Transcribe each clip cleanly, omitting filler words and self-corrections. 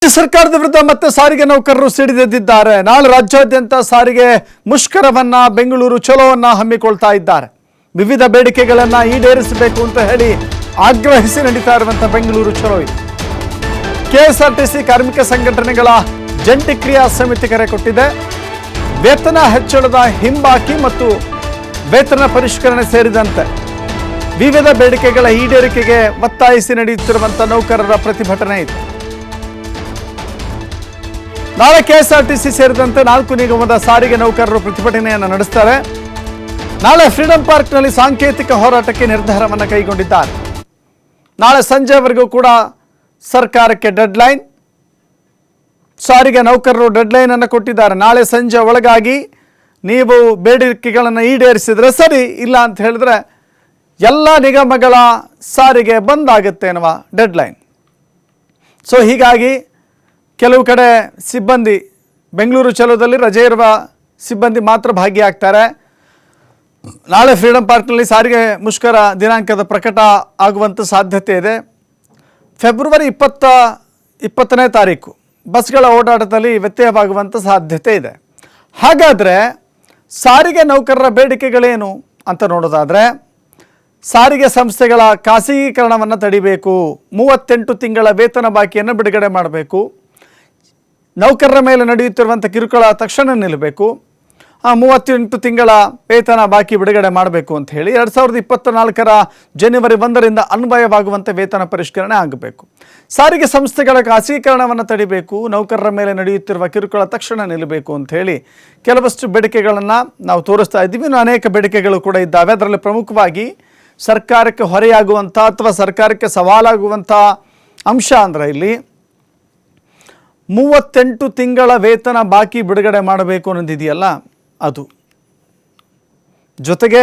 ಸರ್ಕಾರದ ವಿರುದ್ಧ ಮತ್ತೆ ಸಾರಿಗೆ ನೌಕರರು ಸಿಡಿದೆದ್ದಿದ್ದಾರೆ. ನಾಳೆ ರಾಜ್ಯಾದ್ಯಂತ ಸಾರಿಗೆ ಮುಷ್ಕರವನ್ನ ಬೆಂಗಳೂರು ಚಲೋವನ್ನ ಹಮ್ಮಿಕೊಳ್ತಾ ಇದ್ದಾರೆ. ವಿವಿಧ ಬೇಡಿಕೆಗಳನ್ನ ಈಡೇರಿಸಬೇಕು ಅಂತ ಹೇಳಿ ಆಗ್ರಹಿಸಿ ನಡೀತಾ ಇರುವಂತ ಬೆಂಗಳೂರು ಚಲೋ ಇದು. ಕೆಎಸ್ಆರ್ಟಿಸಿ ಕಾರ್ಮಿಕ ಸಂಘಟನೆಗಳ ಜಂಟಿ ಕ್ರಿಯಾ ಸಮಿತಿ ಕರೆ ಕೊಟ್ಟಿದೆ. ವೇತನ ಹೆಚ್ಚಳದ ಹಿಂಬಾಕಿ ಮತ್ತು ವೇತನ ಪರಿಷ್ಕರಣೆ ಸೇರಿದಂತೆ ವಿವಿಧ ಬೇಡಿಕೆಗಳ ಈಡೇರಿಕೆಗೆ ಒತ್ತಾಯಿಸಿ ನಡೆಯುತ್ತಿರುವಂತ ನೌಕರರ ಪ್ರತಿಭಟನೆ ಇದೆ. ನಾಳೆ ಕೆಎಸ್ಆರ್ಟಿಸಿ ಸೇರಿದಂತೆ 4 ನಿಗಮದ ಸಾರಿಗೆ ನೌಕರರು ಪ್ರತಿಭಟನೆಯನ್ನು ನಡೆಸುತ್ತಾರೆ. ನಾಳೆ ಫ್ರೀಡಂ ಪಾರ್ಕ್ನಲ್ಲಿ ಸಾಂಕೇತಿಕ ಹೋರಾಟಕ್ಕೆ ನಿರ್ಧಾರವನ್ನು ಕೈಗೊಂಡಿದ್ದಾರೆ. ನಾಳೆ ಸಂಜೆವರೆಗೂ ಕೂಡ ಸರ್ಕಾರಕ್ಕೆ ಡೆಡ್ಲೈನ್. ಸಾರಿಗೆ ನೌಕರರು ಡೆಡ್ಲೈನ್ ಅನ್ನು ಕೊಟ್ಟಿದ್ದಾರೆ. ನಾಳೆ ಸಂಜೆ ಒಳಗಾಗಿ ನೀವು ಬೇಡಿಕೆಗಳನ್ನು ಈಡೇರಿಸಿದರೆ ಸರಿ, ಇಲ್ಲ ಅಂತ ಹೇಳಿದ್ರೆ ಎಲ್ಲ ನಿಗಮಗಳ ಸಾರಿಗೆ ಬಂದ್ ಆಗುತ್ತೆ ಎನ್ನುವ ಡೆಡ್ಲೈನ್. ಸೊ ಹೀಗಾಗಿ ಕೆಲವು ಕಡೆ ಸಿಬ್ಬಂದಿ ಬೆಂಗಳೂರು ಚಲೋದಲ್ಲಿ ರಜೆ ಇರುವ ಸಿಬ್ಬಂದಿ ಮಾತ್ರ ಭಾಗಿಯಾಗ್ತಾರೆ. ನಾಳೆ ಫ್ರೀಡಂ ಪಾರ್ಕ್ನಲ್ಲಿ ಸಾರಿಗೆ ಮುಷ್ಕರ ದಿನಾಂಕದ ಪ್ರಕಟ ಆಗುವಂಥ ಸಾಧ್ಯತೆ ಇದೆ. ಫೆಬ್ರವರಿ 20ನೇ ತಾರೀಕು ಬಸ್ಗಳ ಓಡಾಟದಲ್ಲಿ ವ್ಯತ್ಯಯವಾಗುವಂಥ ಸಾಧ್ಯತೆ ಇದೆ. ಹಾಗಾದರೆ ಸಾರಿಗೆ ನೌಕರರ ಬೇಡಿಕೆಗಳೇನು ಅಂತ ನೋಡೋದಾದರೆ, ಸಾರಿಗೆ ಸಂಸ್ಥೆಗಳ ಖಾಸಗೀಕರಣವನ್ನು ತಡಿಬೇಕು, 38 ತಿಂಗಳ ವೇತನ ಬಾಕಿಯನ್ನು ಬಿಡುಗಡೆ ಮಾಡಬೇಕು, ನೌಕರರ ಮೇಲೆ ನಡೆಯುತ್ತಿರುವಂಥ ಕಿರುಕುಳ ತಕ್ಷಣ ನಿಲ್ಲಬೇಕು, 38 ತಿಂಗಳ ವೇತನ ಬಾಕಿ ಬಿಡುಗಡೆ ಮಾಡಬೇಕು ಅಂತ ಹೇಳಿ 2024ರ ಜನವರಿ 1ರಿಂದ ಅನ್ವಯವಾಗುವಂಥ ವೇತನ ಪರಿಷ್ಕರಣೆ ಆಗಬೇಕು. ಸಾರಿಗೆ ಸಂಸ್ಥೆಗಳ ಖಾಸಗೀಕರಣವನ್ನು ತಡಿಬೇಕು, ನೌಕರರ ಮೇಲೆ ನಡೆಯುತ್ತಿರುವ ಕಿರುಕುಳ ತಕ್ಷಣ ನಿಲ್ಲಬೇಕು ಅಂತ ಹೇಳಿ ಕೆಲವಷ್ಟು ಬೇಡಿಕೆಗಳನ್ನು ನಾವು ತೋರಿಸ್ತಾ ಇದ್ದೀವಿ. ಇನ್ನು ಅನೇಕ ಬೇಡಿಕೆಗಳು ಕೂಡ ಇದ್ದಾವೆ. ಅದರಲ್ಲಿ ಪ್ರಮುಖವಾಗಿ ಸರ್ಕಾರಕ್ಕೆ ಹೊರೆಯಾಗುವಂಥ ಅಥವಾ ಸರ್ಕಾರಕ್ಕೆ ಸವಾಲಾಗುವಂಥ ಅಂಶ ಅಂದರೆ ಇಲ್ಲಿ 38 ತಿಂಗಳ ವೇತನ ಬಾಕಿ ಬಿಡುಗಡೆ ಮಾಡಬೇಕು ಅನ್ನೋದಿದೆಯಲ್ಲ ಅದು. ಜೊತೆಗೆ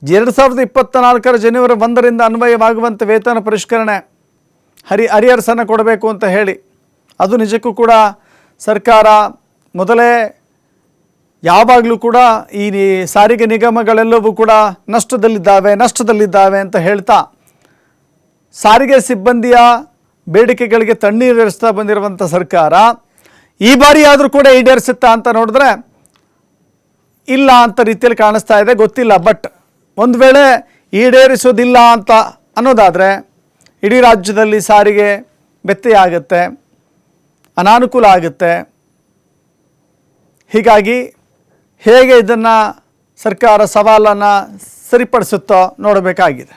2024ರ ಜನವರಿ 1ರಿಂದ ಅನ್ವಯವಾಗುವಂಥ ವೇತನ ಪರಿಷ್ಕರಣೆ ಅರಿಯರ್ಸನ್ನು ಕೊಡಬೇಕು ಅಂತ ಹೇಳಿ ಅದು ನಿಜಕ್ಕೂ ಕೂಡ ಸರ್ಕಾರ ಮೊದಲೇ ಯಾವಾಗಲೂ ಕೂಡ ಈ ಸಾರಿಗೆ ನಿಗಮಗಳೆಲ್ಲವೂ ಕೂಡ ನಷ್ಟದಲ್ಲಿದ್ದಾವೆ ಅಂತ ಹೇಳ್ತಾ ಸಾರಿಗೆ ಸಿಬ್ಬಂದಿಯ ಬೇಡಿಕೆಗಳಿಗೆ ತಣ್ಣೀರೇರಿಸ್ತಾ ಬಂದಿರುವಂಥ ಸರ್ಕಾರ ಈ ಬಾರಿ ಆದರೂ ಕೂಡ ಈಡೇರಿಸುತ್ತಾ ಅಂತ ನೋಡಿದ್ರೆ ಇಲ್ಲ ಅಂತ ರೀತಿಯಲ್ಲಿ ಕಾಣಿಸ್ತಾ ಇದೆ. ಗೊತ್ತಿಲ್ಲ. ಬಟ್ ಒಂದು ವೇಳೆ ಈಡೇರಿಸೋದಿಲ್ಲ ಅಂತ ಅನ್ನೋದಾದರೆ ಇಡೀ ರಾಜ್ಯದಲ್ಲಿ ಸಾರಿಗೆ ವ್ಯತ್ಯಯ ಆಗುತ್ತೆ, ಅನಾನುಕೂಲ ಆಗುತ್ತೆ. ಹೀಗಾಗಿ ಹೇಗೆ ಇದನ್ನು ಸರ್ಕಾರ ಸವಾಲನ್ನು ಸರಿಪಡಿಸುತ್ತೋ ನೋಡಬೇಕಾಗಿದೆ.